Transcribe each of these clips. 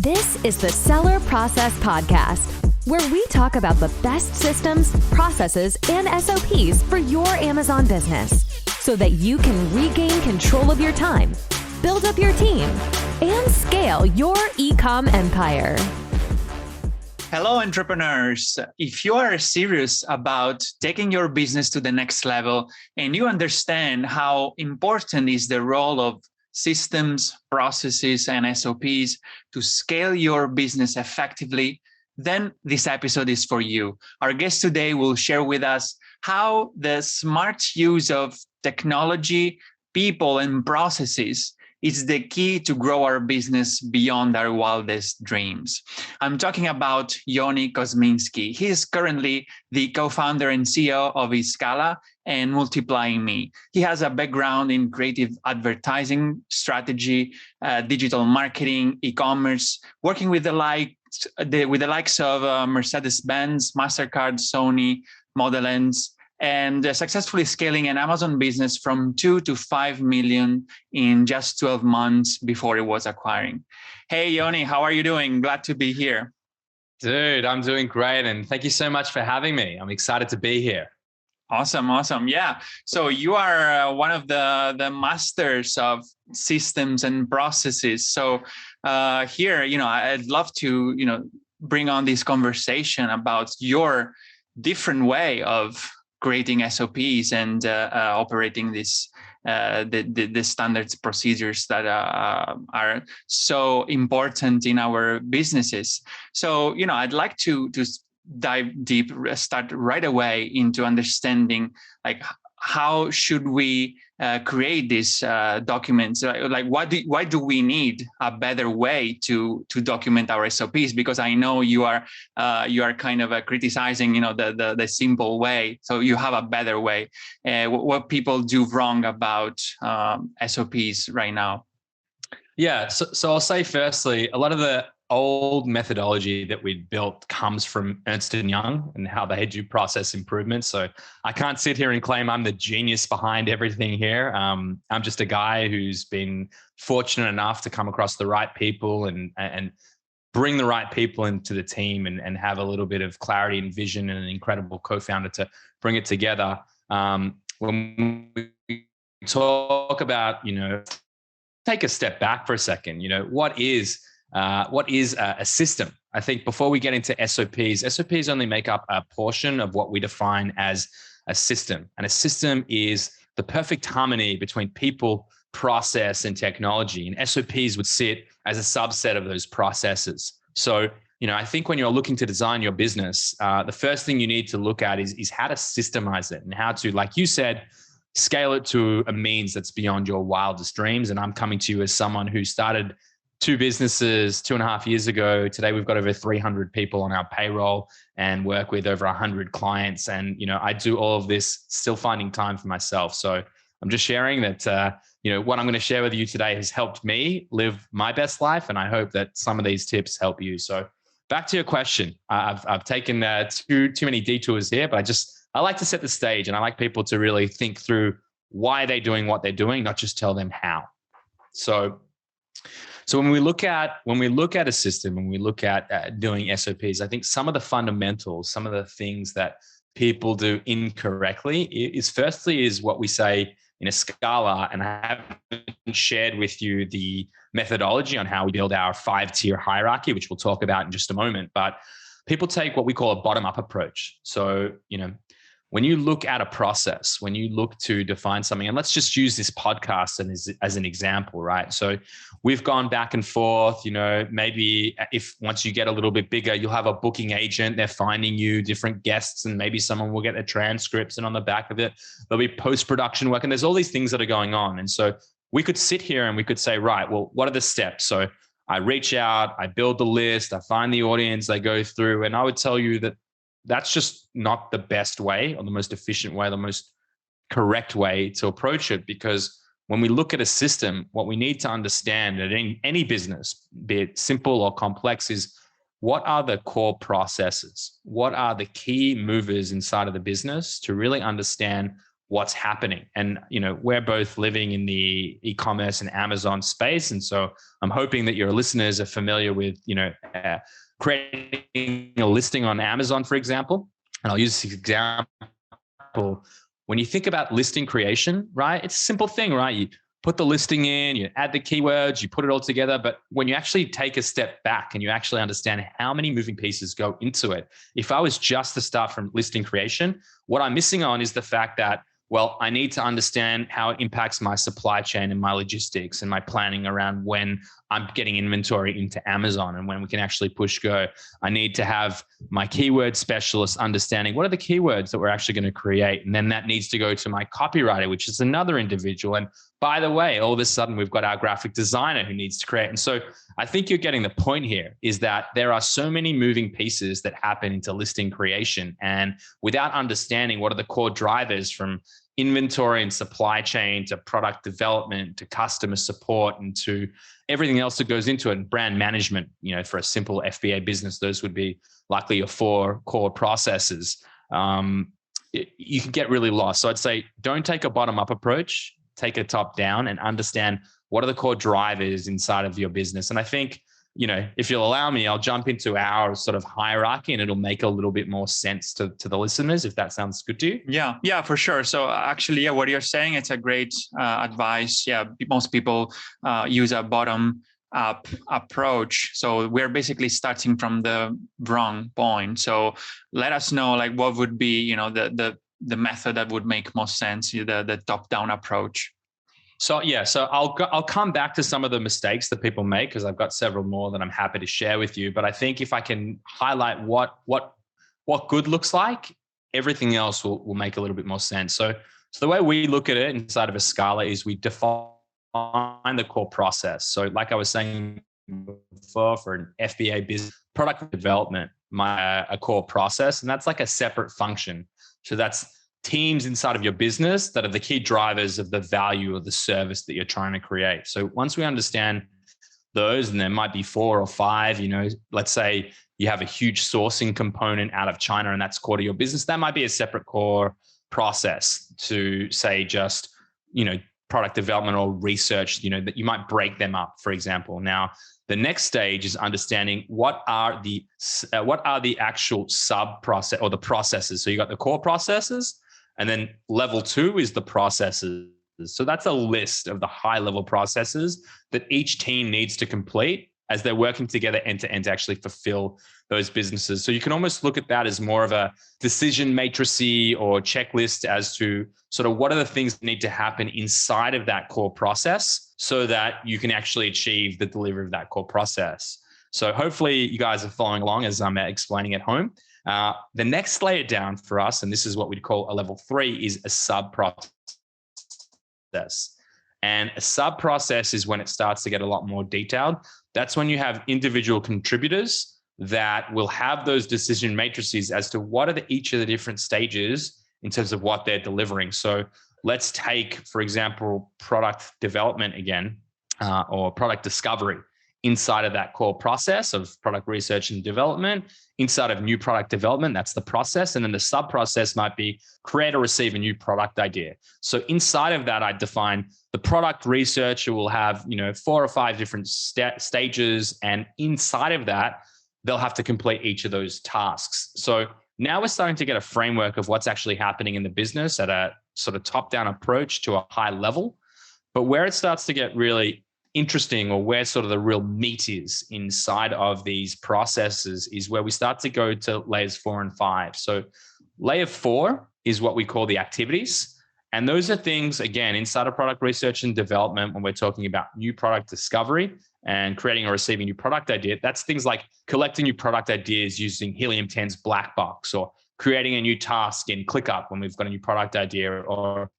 This is the Seller Process Podcast, where we talk about the best systems, processes, and SOPs for your Amazon business so that you can regain control of your time, build up your team, and scale your e-com empire. Hello, entrepreneurs. If you are serious about taking your business to the next level and you understand how important is the role of systems, processes, and SOPs to scale your business effectively, then this episode is for you. Our guest today will share with us how the smart use of technology, people, and processes is the key to grow our business beyond our wildest dreams. I'm talking about Yoni Kozminki. He is currently the co-founder and CEO of Escala and MultiplyMii. He has a background in creative advertising strategy, digital marketing, e-commerce, working with the likes of Mercedes-Benz, MasterCard, Sony, Model Ns, and successfully scaling an Amazon business from 2 to 5 million in just 12 months before it was acquiring. Hey, Yoni, how are you doing? Glad to be here. Dude, I'm doing great. And thank you so much for having me. I'm excited to be here. Awesome. Yeah. So you are one of the masters of systems and processes. So here, I'd love to, bring on this conversation about your different way of creating SOPs and operating the standards procedures that are so important in our businesses. So, I'd like to dive deep, start right away into understanding like how should we create these documents? Like why do we need a better way to document our SOPs? Because I know you are kind of criticizing the simple way. So you have a better way. What people do wrong about SOPs right now? Yeah. So I'll say firstly, a lot of the old methodology that we built comes from Ernst & Young and how they do process improvement. So I can't sit here and claim I'm the genius behind everything here. I'm just a guy who's been fortunate enough to come across the right people and bring the right people into the team and have a little bit of clarity and vision and an incredible co-founder to bring it together. When we talk about, take a step back for a second, what is a system? I think before we get into SOPs only make up a portion of what we define as a system. And a system is the perfect harmony between people, process, and technology. And SOPs would sit as a subset of those processes. So, I think when you're looking to design your business, the first thing you need to look at is how to systemize it and how to, like you said, scale it to a means that's beyond your wildest dreams. And I'm coming to you as someone who started 2 businesses 2.5 years ago. Today, we've got over 300 people on our payroll and work with over 100 clients. And, I do all of this still finding time for myself. So I'm just sharing that, what I'm going to share with you today has helped me live my best life. And I hope that some of these tips help you. So back to your question. I've taken too many detours here, but I like to set the stage and I like people to really think through why they're doing what they're doing, not just tell them how. So when we look at a system, when we look at doing SOPs, I think some of the fundamentals, some of the things that people do incorrectly is what we say in Escala, and I haven't shared with you the methodology on how we build our 5-tier hierarchy, which we'll talk about in just a moment. But people take what we call a bottom-up approach. So, when you look at a process, when you look to define something, and let's just use this podcast as an example, right? So we've gone back and forth, maybe if once you get a little bit bigger, you'll have a booking agent, they're finding you different guests, and maybe someone will get the transcripts, and on the back of it, there'll be post-production work, and there's all these things that are going on. And so we could sit here and we could say, right, well, what are the steps? So I reach out, I build the list, I find the audience, I go through, and I would tell you that that's just not the best way or the most efficient way, the most correct way to approach it. Because when we look at a system, what we need to understand at any business, be it simple or complex, is what are the core processes? What are the key movers inside of the business to really understand what's happening. And, we're both living in the e-commerce and Amazon space. And so I'm hoping that your listeners are familiar with, creating a listing on Amazon, for example. And I'll use this example. When you think about listing creation, right? It's a simple thing, right? You put the listing in, you add the keywords, you put it all together. But when you actually take a step back and you actually understand how many moving pieces go into it, if I was just to start from listing creation, what I'm missing on is the fact that, well, I need to understand how it impacts my supply chain and my logistics and my planning around when I'm getting inventory into Amazon and when we can actually push go. I need to have my keyword specialist understanding what are the keywords that we're actually going to create. And then that needs to go to my copywriter, which is another individual. And by the way, all of a sudden we've got our graphic designer who needs to create. And so I think you're getting the point here is that there are so many moving pieces that happen into listing creation. And without understanding what are the core drivers from inventory and supply chain to product development to customer support and to everything else that goes into it, and brand management, for a simple FBA business, those would be likely your 4 core processes. You can get really lost. So I'd say don't take a bottom-up approach, take a top-down and understand what are the core drivers inside of your business. And I think, if you'll allow me, I'll jump into our sort of hierarchy and it'll make a little bit more sense to the listeners, if that sounds good to you. Yeah, for sure. So actually, what you're saying, it's a great advice. Yeah, most people use a bottom-up approach. So we're basically starting from the wrong point. So let us know, like, what would be, the method that would make most sense, the top-down approach. So I'll come back to some of the mistakes that people make because I've got several more that I'm happy to share with you. But I think if I can highlight what good looks like, everything else will make a little bit more sense. So the way we look at it inside of Escala is we define the core process. So like I was saying before, for an FBA business, product development, a core process, and that's like a separate function. So that's teams inside of your business that are the key drivers of the value of the service that you're trying to create. So once we understand those, and there might be 4 or 5, let's say you have a huge sourcing component out of China and that's core to your business, that might be a separate core process to say just, product development or research, that you might break them up, for example. Now, the next stage is understanding what are the actual sub process or the processes. So you got the core processes, and then level 2 is the processes. So that's a list of the high level processes that each team needs to complete as they're working together end to end to actually fulfill those businesses. So you can almost look at that as more of a decision matrixy or checklist as to sort of what are the things that need to happen inside of that core process so that you can actually achieve the delivery of that core process. So hopefully you guys are following along as I'm explaining at home. The next layer down for us, and this is what we'd call a level 3, is a sub-process. And a sub-process is when it starts to get a lot more detailed. That's when you have individual contributors that will have those decision matrices as to what are each of the different stages in terms of what they're delivering. So let's take, for example, product development again, or product discovery. Inside of that core process of product research and development, inside of new product development, that's the process. And then the sub-process might be create or receive a new product idea. So inside of that, I define the product researcher will have, 4 or 5 different stages. And inside of that, they'll have to complete each of those tasks. So now we're starting to get a framework of what's actually happening in the business at a sort of top-down approach to a high level. But where it starts to get really interesting, or where sort of the real meat is inside of these processes, is where we start to go to layers 4 and 5. So layer 4 is what we call the activities. And those are things, again, inside of product research and development, when we're talking about new product discovery and creating or receiving new product idea, that's things like collecting new product ideas using Helium 10's black box, or creating a new task in ClickUp when we've got a new product idea, or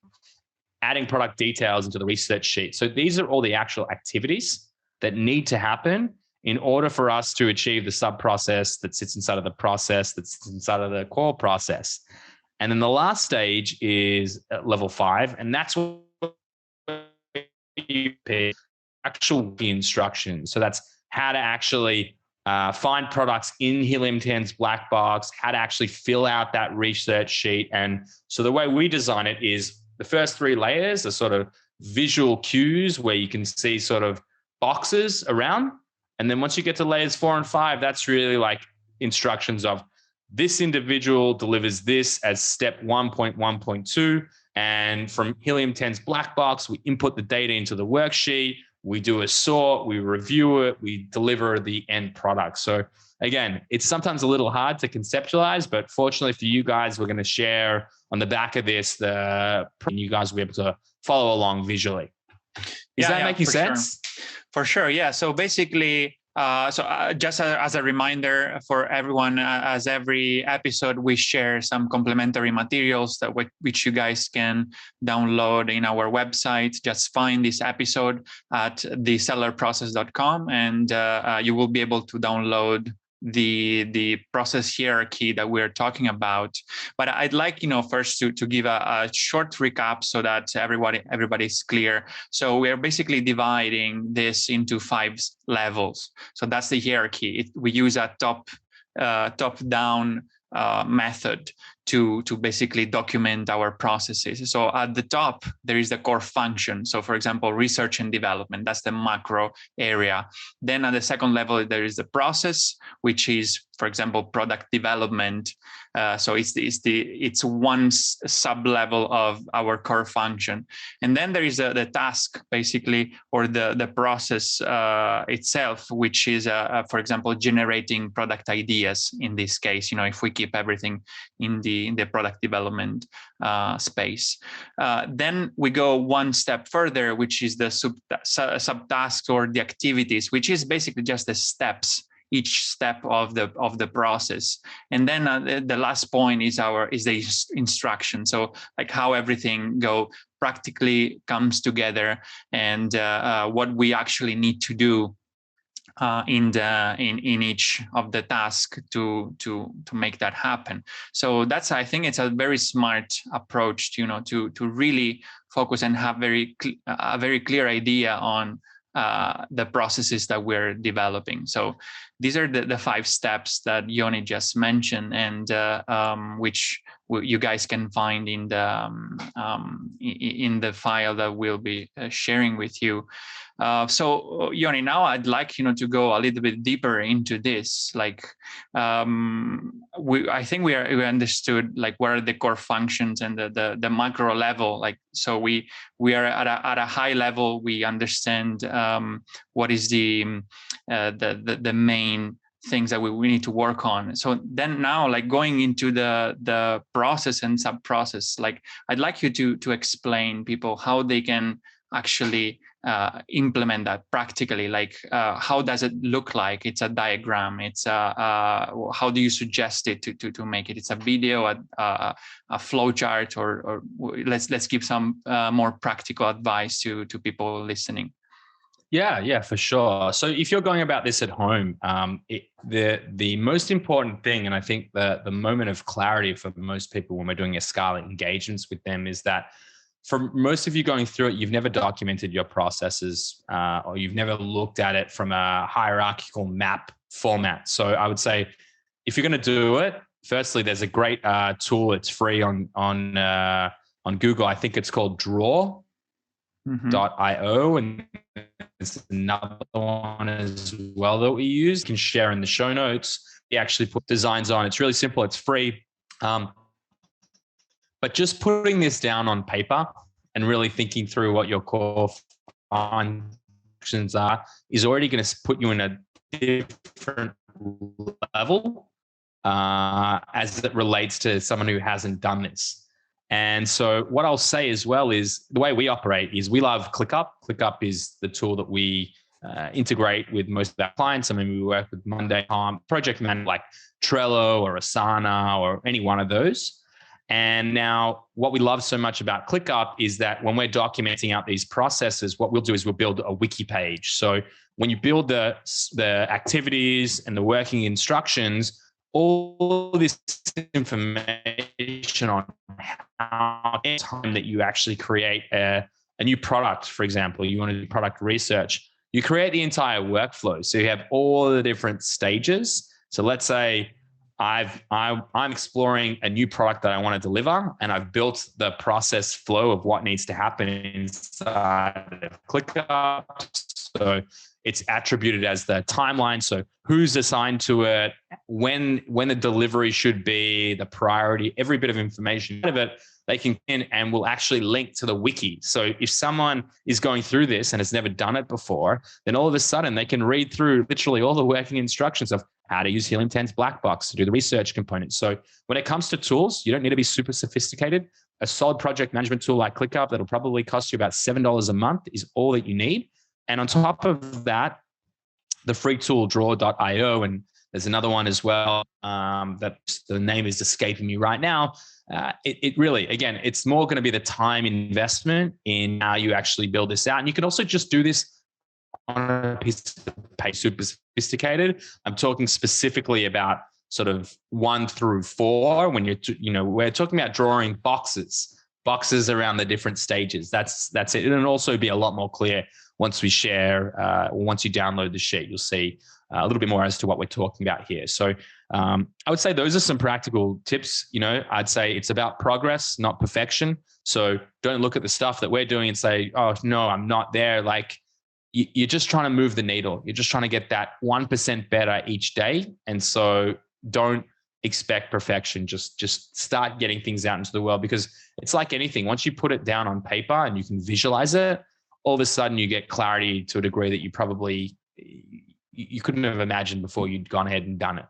adding product details into the research sheet. So these are all the actual activities that need to happen in order for us to achieve the sub-process that sits inside of the process that sits inside of the core process. And then the last stage is level 5, and that's what you pick actual instructions. So that's how to actually find products in Helium 10's black box, how to actually fill out that research sheet. And so the way we design it is The first 3 layers are sort of visual cues where you can see sort of boxes around. And then once you get to layers 4 and 5, that's really like instructions of this individual delivers this as step 1.1.2. And from Helium 10's black box, we input the data into the worksheet, we do a sort, we review it, we deliver the end product. So again, it's sometimes a little hard to conceptualize, but fortunately for you guys, we're going to share on the back of this, and you guys will be able to follow along visually. Is that making sense? Sure. For sure. Yeah. So basically, just as a reminder for everyone, as every episode, we share some complementary materials that which you guys can download in our website. Just find this episode at thesellerprocess.com, and you will be able to download the process hierarchy that we're talking about. But I'd like, first to give a short recap so that everybody's clear. So we're basically dividing this into 5 levels. So that's the hierarchy. We use a top-down method to basically document our processes. So at the top, there is the core function. So for example, research and development, that's the macro area. Then at the second level, there is the process, which is, for example, product development. So it's one sub-level of our core function. And then there is the task, basically, or the process itself, which is, for example, generating product ideas in this case, if we keep everything in the product development space. Then we go one step further, which is the subtasks or the activities, which is basically just the steps, each step of the process. And then the last point is the instruction. So like how everything practically comes together, and what we actually need to do in each of the tasks to make that happen. So I think it's a very smart approach, to really focus and have a very clear idea on the processes that we're developing. So these are the 5 steps that Yoni just mentioned, and which you guys can find in the file that we'll be sharing with you. So Yoni, now I'd like to go a little bit deeper into this. Like I think we understood like what are the core functions and the macro level. Like so we are at a high level. We understand what is the main things that we need to work on. So then now, like going into the process and sub-process, like I'd like you to explain people how they can actually implement that practically. Like how does it look like? It's a diagram. It's how do you suggest it to make it? It's a video, a flow chart, or let's give some more practical advice to people listening. Yeah, for sure. So if you're going about this at home, the most important thing, and I think the moment of clarity for most people when we're doing Escala engagements with them, is that for most of you going through it, you've never documented your processes, or you've never looked at it from a hierarchical map format. So I would say, if you're going to do it, firstly, there's a great tool. It's free on Google. I think it's called Draw.io, and there's another one as well that we use. You can share in the show notes. We actually put designs on. It's really simple. It's free. But just putting this down on paper and really thinking through what your core functions are is already going to put you in a different level as it relates to someone who hasn't done this. And so what I'll say as well is the way we operate is we love ClickUp. ClickUp is the tool that we integrate with most of our clients. I mean, we work with Monday project management like Trello or Asana or any one of those. And now what we love so much about ClickUp is that when we're documenting out these processes, what we'll do is we'll build a wiki page. So when you build the activities and the working instructions, all this information on how time that you actually create a new product, for example, you want to do product research, you create the entire workflow. So you have all the different stages. So let's say I'm exploring a new product that I want to deliver, and I've built the process flow of what needs to happen inside of ClickUp. So it's attributed as the timeline. So who's assigned to it, when the delivery should be, the priority, every bit of information out of it, they can in and will actually link to the wiki. So if someone is going through this and has never done it before, then all of a sudden they can read through literally all the working instructions of how to use Helium 10's black box to do the research component. So when it comes to tools, you don't need to be super sophisticated. A solid project management tool like ClickUp that'll probably cost you about $7 a month is all that you need. And on top of that, the free tool draw.io, and there's another one as well that the name is escaping me right now. It really, again, it's more going to be the time investment in how you actually build this out. And you can also just do this on a piece of paper, super sophisticated. I'm talking specifically about sort of 1 through 4 when we're talking about drawing boxes around the different stages. That's it. It'll also be a lot more clear once we share, once you download the sheet, you'll see a little bit more as to what we're talking about here. So I would say those are some practical tips. I'd say it's about progress, not perfection. So don't look at the stuff that we're doing and say, oh, no, I'm not there. Like you're just trying to move the needle. You're just trying to get that 1% better each day. And so don't expect perfection. Just start getting things out into the world, because it's like anything. Once you put it down on paper and you can visualize it, all of a sudden you get clarity to a degree that you probably you couldn't have imagined before you'd gone ahead and done it.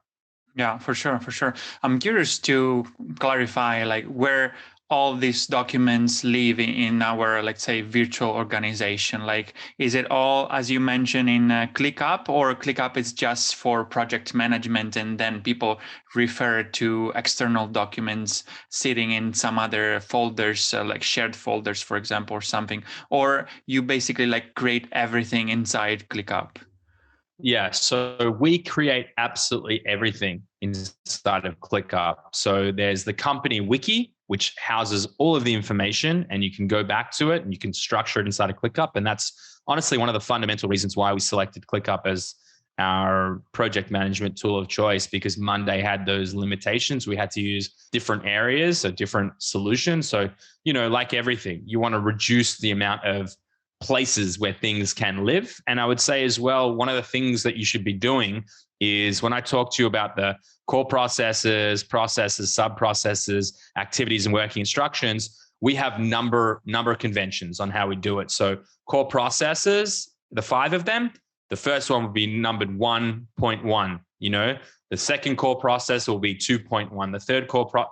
Yeah, for sure. I'm curious to clarify like where all these documents live in our, let's say, virtual organization. Like, is it all, as you mentioned, in ClickUp, or ClickUp is just for project management and then people refer to external documents sitting in some other folders, like shared folders, for example, or something, or you basically like create everything inside ClickUp? Yeah, so we create absolutely everything inside of ClickUp. So there's the company wiki, which houses all of the information, and you can go back to it and you can structure it inside of ClickUp. And that's honestly one of the fundamental reasons why we selected ClickUp as our project management tool of choice, because Monday had those limitations. We had to use different areas, a different solution. So, like everything, you want to reduce the amount of places where things can live. And I would say as well, one of the things that you should be doing is when I talk to you about the core processes, sub-processes, activities, and working instructions, we have number conventions on how we do it. So core processes, the 5 of them, the first one would be numbered 1.1, the second core process will be 2.1. The third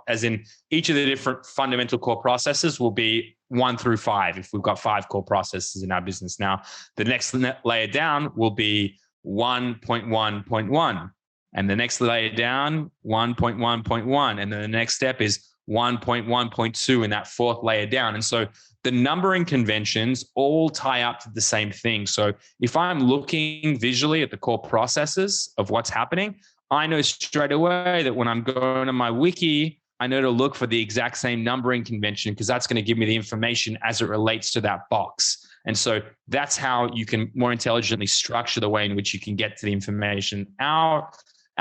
as in each of the different fundamental core processes will be 1 through 5 if we've got 5 core processes in our business. Now, the next layer down will be 1.1.1. And the next layer down, 1.1.1. And then the next step is 1.1.2 in that 4th layer down. And so the numbering conventions all tie up to the same thing. So if I'm looking visually at the core processes of what's happening, I know straight away that when I'm going to my wiki, I know to look for the exact same numbering convention, because that's going to give me the information as it relates to that box. And so that's how you can more intelligently structure the way in which you can get to the information. Our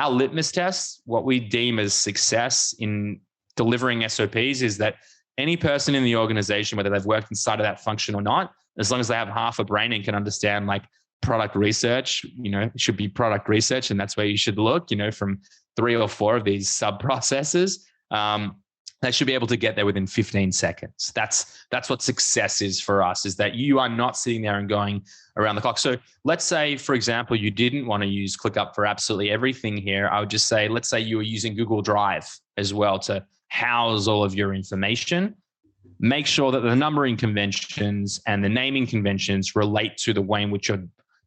litmus test, what we deem as success in delivering SOPs, is that any person in the organization, whether they've worked inside of that function or not, as long as they have half a brain and can understand like product research, it should be product research, and that's where you should look, from 3 or 4 of these sub-processes, they should be able to get there within 15 seconds. That's what success is for us, is that you are not sitting there and going around the clock. So let's say, for example, you didn't want to use ClickUp for absolutely everything here. I would just say, let's say you were using Google Drive as well to house all of your information. Make sure that the numbering conventions and the naming conventions relate to the way in which you're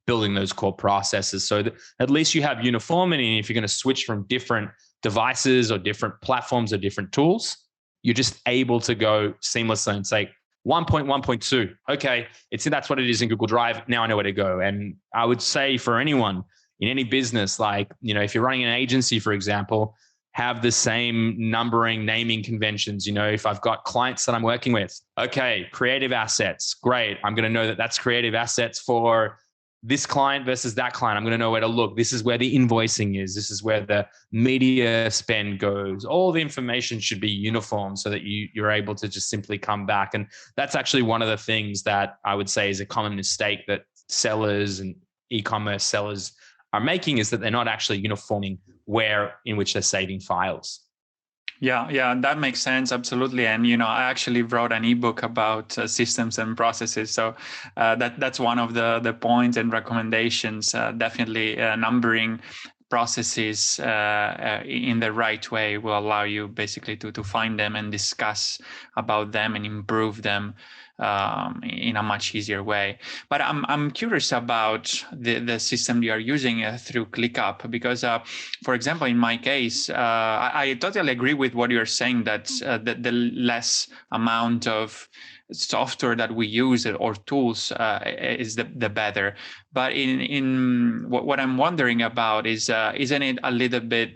building those core processes, so that at least you have uniformity. And if you're going to switch from different devices or different platforms or different tools, you're just able to go seamlessly and say 1.1.2. Okay, that's what it is in Google Drive. Now I know where to go. And I would say for anyone in any business, like, if you're running an agency, for example, have the same numbering, naming conventions. If I've got clients that I'm working with, okay, creative assets, great. I'm going to know that that's creative assets for this client versus that client. I'm going to know where to look. This is where the invoicing is. This is where the media spend goes. All the information should be uniform so that you're able to just simply come back. And that's actually one of the things that I would say is a common mistake that sellers and e-commerce sellers are making, is that they're not actually uniforming where in which they're saving files. Yeah, that makes sense. Absolutely. And, I actually wrote an ebook about systems and processes. So that's one of the points and recommendations, definitely numbering processes in the right way will allow you basically to find them and discuss about them and improve them in a much easier way. But I'm curious about the system you are using through ClickUp, because, for example, in my case, I totally agree with what you're saying, that the less amount of software that we use or tools is the better. But in what I'm wondering about is, isn't it a little bit,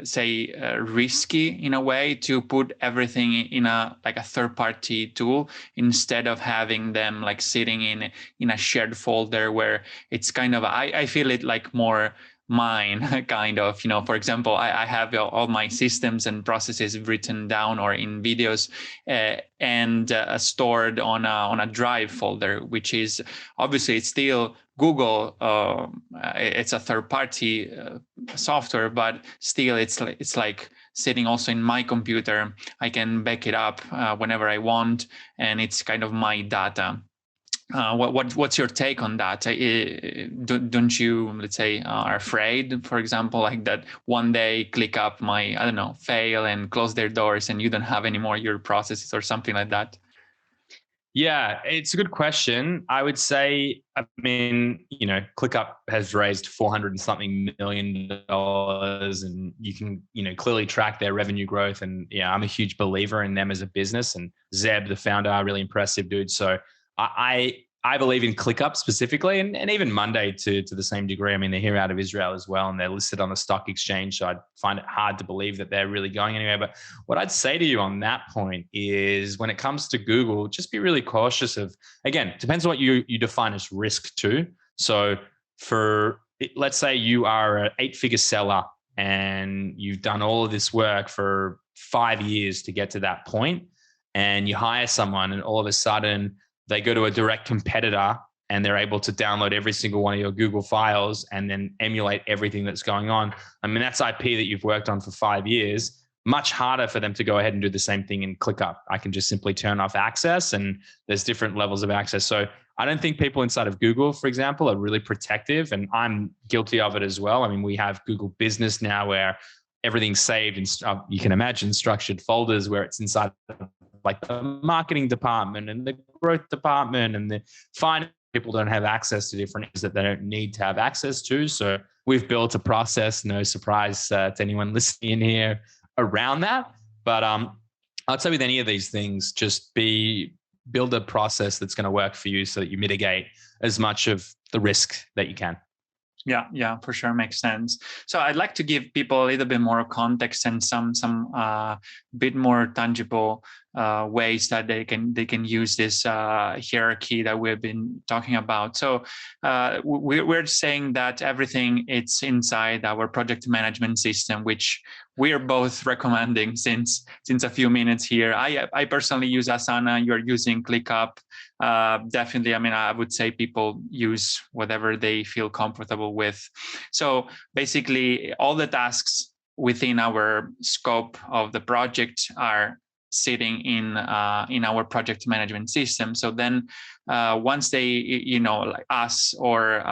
say, risky in a way to put everything in a third-party tool instead of having them like sitting in a shared folder where it's kind of, I feel it like more mine, kind of, for example, I have all my systems and processes written down or in videos and stored on a Drive folder, which is obviously it's still Google. It's a third-party software, but still it's like sitting also in my computer. I can back it up whenever I want, and it's kind of my data. What's your take on that? Don't you, let's say, are afraid, for example, like that one day ClickUp might, I don't know, fail and close their doors and you don't have anymore your processes or something like that? Yeah, it's a good question. I would say, ClickUp has raised $400 and something million, and you can, clearly track their revenue growth. And yeah, I'm a huge believer in them as a business. And Zeb, the founder, really impressive dude. So I believe in ClickUp specifically, and even Monday to the same degree. I mean, they're here out of Israel as well, and they're listed on the stock exchange. So I'd find it hard to believe that they're really going anywhere. But what I'd say to you on that point is, when it comes to Google, just be really cautious of, again, depends on what you define as risk too. So let's say you are an 8-figure seller and you've done all of this work for 5 years to get to that point, and you hire someone and all of a sudden they go to a direct competitor and they're able to download every single one of your Google files and then emulate everything that's going on. I mean, that's IP that you've worked on for 5 years. Much harder for them to go ahead and do the same thing in ClickUp. I can just simply turn off access, and there's different levels of access. So I don't think people inside of Google, for example, are really protective, and I'm guilty of it as well. I mean, we have Google Business now where everything's saved in, you can imagine, structured folders where it's inside like the marketing department and the growth department and the finance. People don't have access to different areas that they don't need to have access to. So we've built a process, no surprise to anyone listening in here, around that. But I'd say with any of these things, just build a process that's going to work for you so that you mitigate as much of the risk that you can. Yeah, for sure, makes sense. So I'd like to give people a little bit more context and some bit more tangible ways that they can use this hierarchy that we've been talking about. So we're saying that everything it's inside our project management system, which we are both recommending since a few minutes here. I personally use Asana. You're using ClickUp. Definitely, I mean, I would say people use whatever they feel comfortable with. So basically, all the tasks within our scope of the project are sitting in our project management system. So then once they, like us or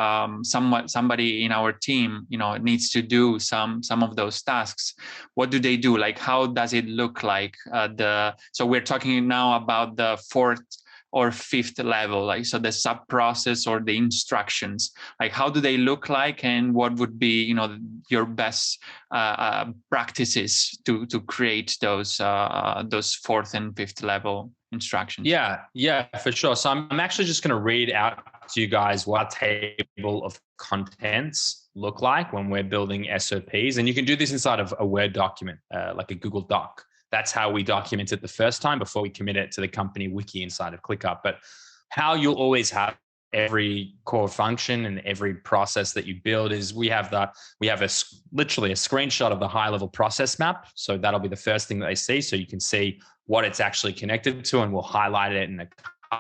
somebody in our team, needs to do some of those tasks, what do they do? Like, how does it look like? So we're talking now about the 4th or 5th level, like, so the sub process or the instructions, like how do they look like, and what would be, your best practices to create those 4th and 5th level instructions? Yeah, for sure. So I'm actually just going to read out to you guys what a table of contents look like when we're building SOPs, and you can do this inside of a Word document, like a Google Doc. That's how we document it the first time before we commit it to the company wiki inside of ClickUp. But how you'll always have every core function and every process that you build is literally a screenshot of the high level process map. So that'll be the first thing that they see. So you can see what it's actually connected to, and we'll highlight it in the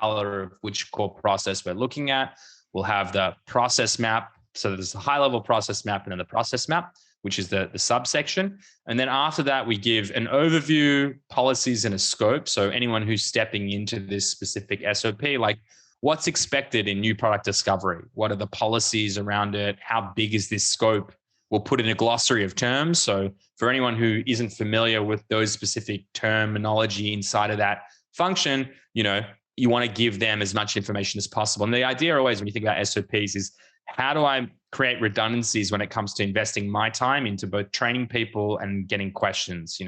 color of which core process we're looking at. We'll have the process map. So there's a high level process map and then the process map, which is the subsection. And then after that, we give an overview, policies, and a scope. So anyone who's stepping into this specific SOP, like what's expected in new product discovery? What are the policies around it? How big is this scope? We'll put in a glossary of terms. So for anyone who isn't familiar with those specific terminology inside of that function, you want to give them as much information as possible. And the idea always when you think about SOPs is, how do I create redundancies when it comes to investing my time into both training people and getting questions?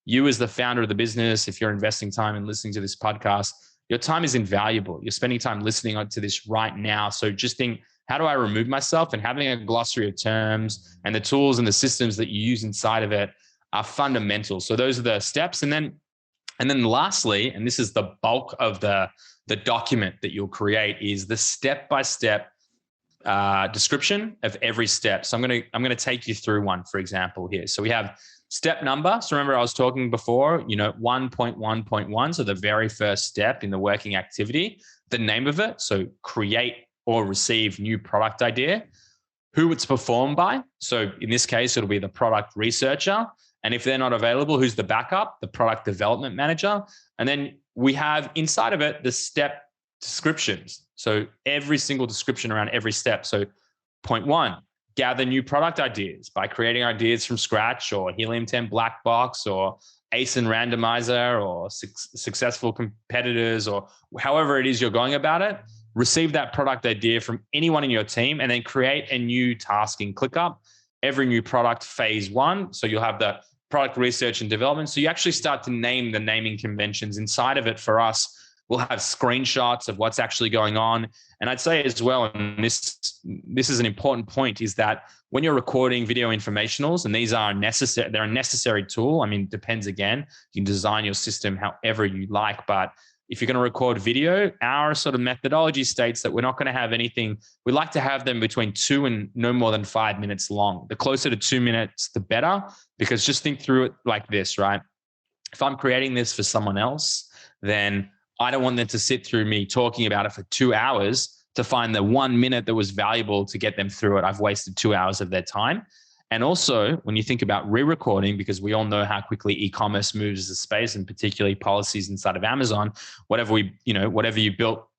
You as the founder of the business, if you're investing time and listening to this podcast, your time is invaluable. You're spending time listening to this right now. So just think, how do I remove myself? And having a glossary of terms and the tools and the systems that you use inside of it are fundamental. So those are the steps. And then lastly, and this is the bulk of the document that you'll create, is the step-by-step description of every step. So I'm going to take you through one, for example, here. So we have step number. So remember I was talking before, 1.1.1. So the very first step in the working activity, the name of it. So create or receive new product idea, who it's performed by. So in this case, it'll be the product researcher. And if they're not available, who's the backup? The product development manager. And then we have inside of it the step descriptions. So every single description around every step. So point 1, gather new product ideas by creating ideas from scratch, or Helium 10 black box, or ASIN randomizer, or successful competitors, or however it is you're going about it. Receive that product idea from anyone in your team, and then create a new task in ClickUp. Every new product, phase 1. So you'll have the product research and development. So you actually start to name the naming conventions inside of it. For us, we'll have screenshots of what's actually going on. And I'd say as well, and this is an important point, is that when you're recording video informationals, and these are necessary, they're a necessary tool. I mean, it depends again. You can design your system however you like, but if you're going to record video, our sort of methodology states that we're not going to have anything. We like to have them between 2 and no more than 5 minutes long. The closer to 2 minutes, the better, because just think through it like this, right? If I'm creating this for someone else, then I don't want them to sit through me talking about it for 2 hours to find the 1 minute that was valuable to get them through it. I've wasted 2 hours of their time. And also, when you think about re-recording, because we all know how quickly e-commerce moves as a space, and particularly policies inside of Amazon, whatever you built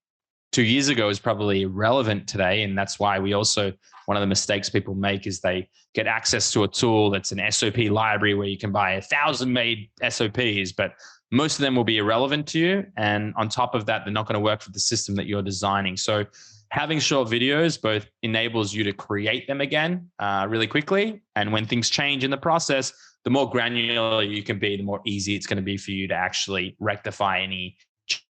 2 years ago is probably irrelevant today. And that's why one of the mistakes people make is they get access to a tool that's an SOP library where you can buy 1,000 made SOPs, but most of them will be irrelevant to you. And on top of that, they're not going to work for the system that you're designing. So having short videos both enables you to create them again really quickly. And when things change in the process, the more granular you can be, the more easy it's going to be for you to actually rectify any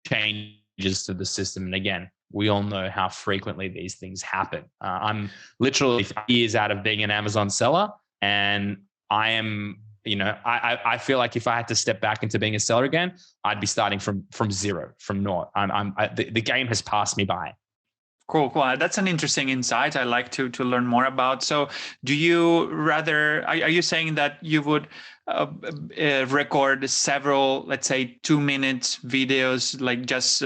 changes to the system. And again, we all know how frequently these things happen. I'm literally 5 years out of being an Amazon seller, and I am, I feel like if I had to step back into being a seller again, I'd be starting from zero, from naught. The game has passed me by. Cool. That's an interesting insight. I like to learn more about. So do you rather, are you saying that you would record several, let's say 2-minute videos, like just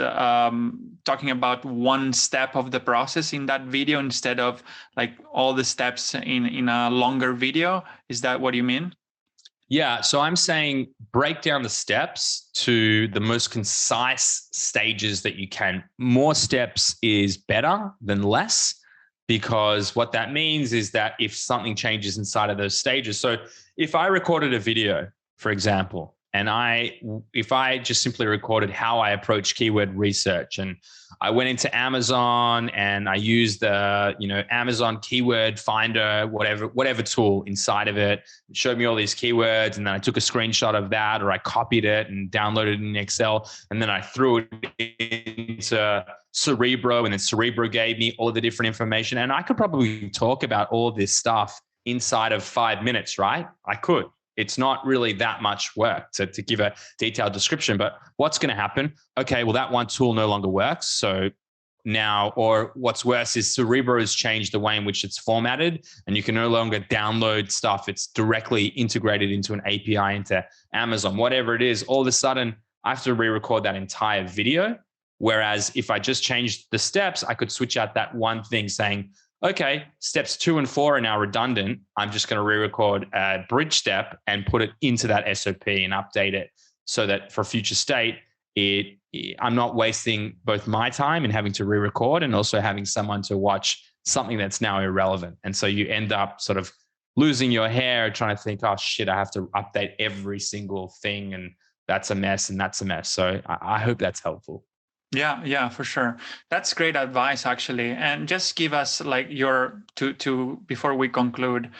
talking about one step of the process in that video instead of like all the steps in a longer video? Is that what you mean? Yeah. So I'm saying break down the steps to the most concise stages that you can. More steps is better than less, because what that means is that if something changes inside of those stages. So if I recorded a video, for example, and if I just simply recorded how I approach keyword research, and I went into Amazon and I used the, Amazon keyword finder, whatever tool inside of it, it showed me all these keywords, and then I took a screenshot of that, or I copied it and downloaded it in Excel, and then I threw it into Cerebro, and then Cerebro gave me all of the different information. And I could probably talk about all of this stuff inside of 5 minutes, right? I could. It's not really that much work to give a detailed description, but what's going to happen? Okay, well, that one tool no longer works. So now, or what's worse is Cerebro has changed the way in which it's formatted, and you can no longer download stuff. It's directly integrated into an API into Amazon, whatever it is. All of a sudden, I have to re-record that entire video. Whereas if I just changed the steps, I could switch out that one thing saying, okay, steps 2 and 4 are now redundant. I'm just going to re-record a bridge step and put it into that SOP and update it so that for future state, I'm not wasting both my time in having to re-record and also having someone to watch something that's now irrelevant. And so you end up sort of losing your hair trying to think, oh shit, I have to update every single thing, and that's a mess and that's a mess. So I hope that's helpful. Yeah, for sure. That's great advice, actually. And just give us like your before we conclude,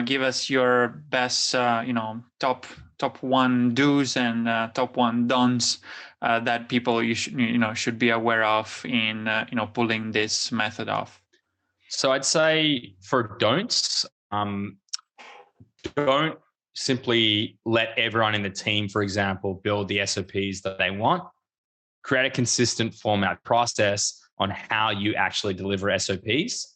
give us your best, top 1 do's and top 1 don'ts that people should be aware of in pulling this method off. So I'd say for don'ts, don't simply let everyone in the team, for example, build the SOPs that they want. Create a consistent format process on how you actually deliver SOPs.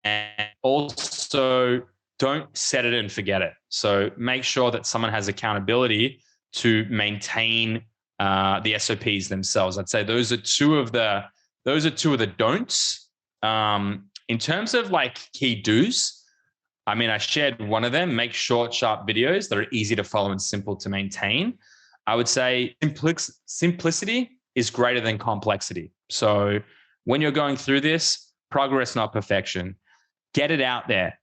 And also don't set it and forget it. So make sure that someone has accountability to maintain the SOPs themselves. I'd say those are two of the don'ts. In terms of like key do's, I mean, I shared one of them: make short, sharp videos that are easy to follow and simple to maintain. I would say simplicity is greater than complexity. So when you're going through this, progress, not perfection. Get it out there.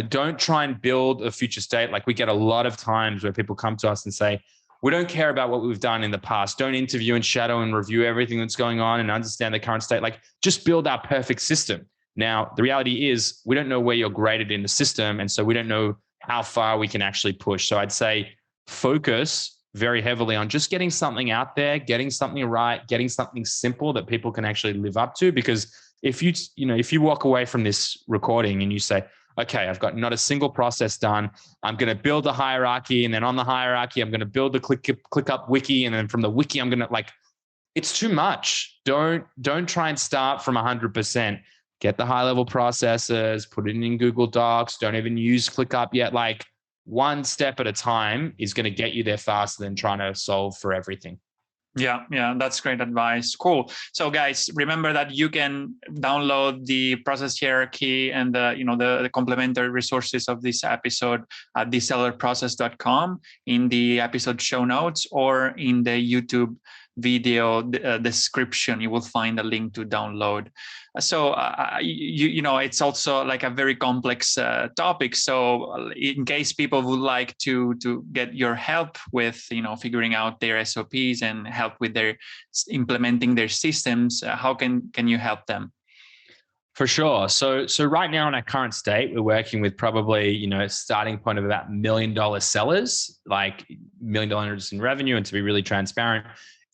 Don't try and build a future state. Like we get a lot of times where people come to us and say, we don't care about what we've done in the past. Don't interview and shadow and review everything that's going on and understand the current state. Like just build our perfect system. Now, the reality is we don't know where you're graded in the system. And so we don't know how far we can actually push. So I'd say focus very heavily on just getting something out there, getting something right, getting something simple that people can actually live up to. Because if you walk away from this recording and you say, okay, I've got not a single process done, I'm going to build a hierarchy, and then on the hierarchy, I'm going to build the ClickUp wiki, and then from the wiki, I'm going to it's too much. Don't try and start from 100%. Get the high level processes, put it in Google Docs. Don't even use ClickUp yet. Like one step at a time is going to get you there faster than trying to solve for everything. Yeah, that's great advice. Cool. So guys, remember that you can download the process hierarchy and the complementary resources of this episode at thesellerprocess.com in the episode show notes, or in the YouTube video description. You will find a link to download. So it's also like a very complex topic. So in case people would like to get your help with figuring out their SOPs and help with their implementing their systems, how can you help them? For sure. So right now in our current state, we're working with probably, a starting point of about $1 million sellers, like $1 million in revenue. And to be really transparent,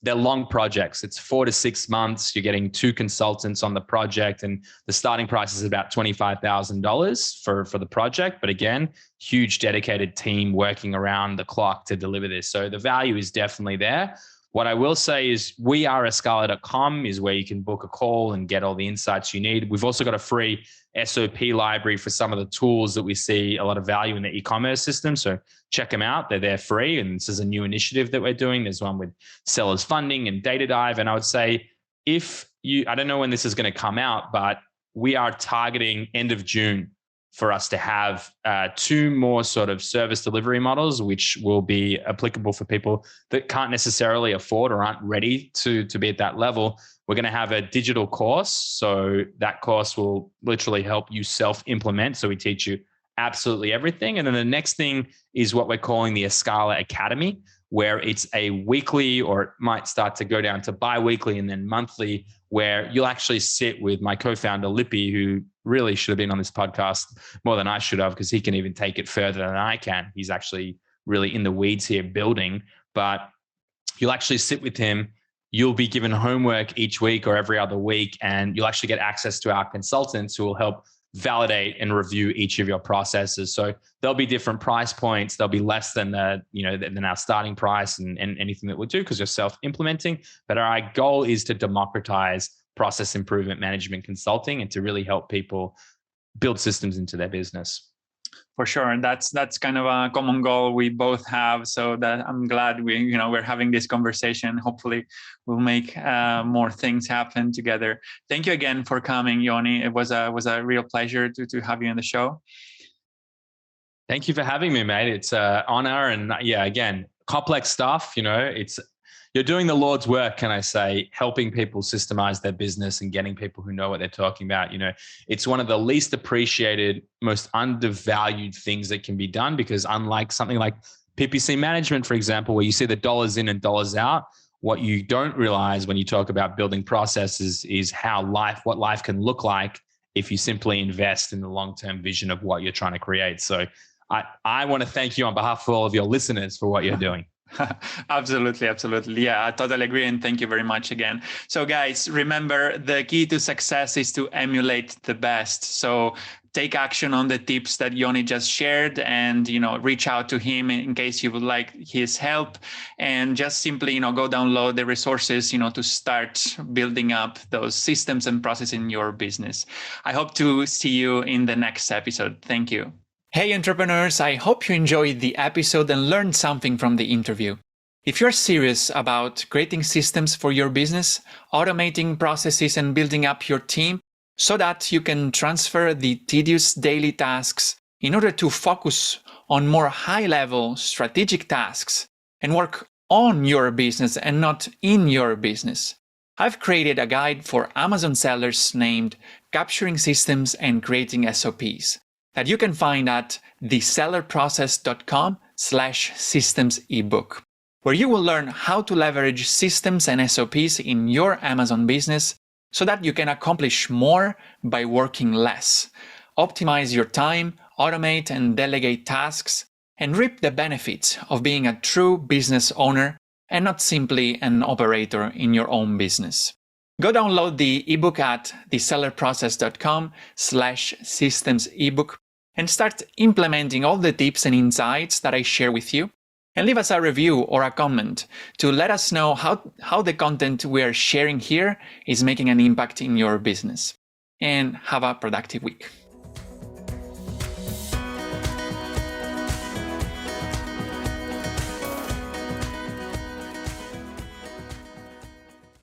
they're long projects. It's 4 to 6 months. You're getting 2 consultants on the project, and the starting price is about $25,000 for the project. But again, huge dedicated team working around the clock to deliver this. So the value is definitely there. What I will say is Escala.com is where you can book a call and get all the insights you need. We've also got a free SOP library for some of the tools that we see a lot of value in the e-commerce system. So check them out. They're free. And this is a new initiative that we're doing. There's one with sellers funding and data dive. And I would say I don't know when this is going to come out, but we are targeting end of June for us to have 2 more sort of service delivery models, which will be applicable for people that can't necessarily afford or aren't ready to be at that level. We're going to have a digital course. So that course will literally help you self-implement. So we teach you absolutely everything. And then the next thing is what we're calling the Escala Academy, where it's a weekly, or it might start to go down to bi-weekly and then monthly, where you'll actually sit with my co-founder, Lippy, who really should have been on this podcast more than I should have, because he can even take it further than I can. He's actually really in the weeds here building, but you'll actually sit with him. You'll be given homework each week or every other week, and you'll actually get access to our consultants who will help validate and review each of your processes. So there'll be different price points. They'll be less than than our starting price and anything that we'll do, because you're self-implementing. But our goal is to democratize process improvement management consulting and to really help people build systems into their business. For sure, and that's kind of a common goal we both have. So that I'm glad we're having this conversation. Hopefully, we'll make more things happen together. Thank you again for coming, Yoni. It was a real pleasure to have you on the show. Thank you for having me, mate. It's an honor, and yeah, again, complex stuff. You're doing the Lord's work, can I say, helping people systemize their business and getting people who know what they're talking about. It's one of the least appreciated, most undervalued things that can be done, because unlike something like PPC management, for example, where you see the dollars in and dollars out, what you don't realize when you talk about building processes is what life can look like if you simply invest in the long-term vision of what you're trying to create. So I want to thank you on behalf of all of your listeners for what you're doing. Absolutely. Yeah, I totally agree. And thank you very much again. So guys, remember, the key to success is to emulate the best. So take action on the tips that Yoni just shared, and reach out to him in case you would like his help, and just simply go download the resources to start building up those systems and processes in your business. I hope to see you in the next episode. Thank you. Hey entrepreneurs, I hope you enjoyed the episode and learned something from the interview. If you're serious about creating systems for your business, automating processes and building up your team so that you can transfer the tedious daily tasks in order to focus on more high-level strategic tasks and work on your business and not in your business, I've created a guide for Amazon sellers named Capturing Systems and Creating SOPs. That you can find at thesellerprocess.com/systems ebook, where you will learn how to leverage systems and SOPs in your Amazon business so that you can accomplish more by working less, optimize your time, automate and delegate tasks, and reap the benefits of being a true business owner and not simply an operator in your own business. Go download the ebook at thesellerprocess.com/systems ebook and start implementing all the tips and insights that I share with you. And leave us a review or a comment to let us know how the content we are sharing here is making an impact in your business. And have a productive week.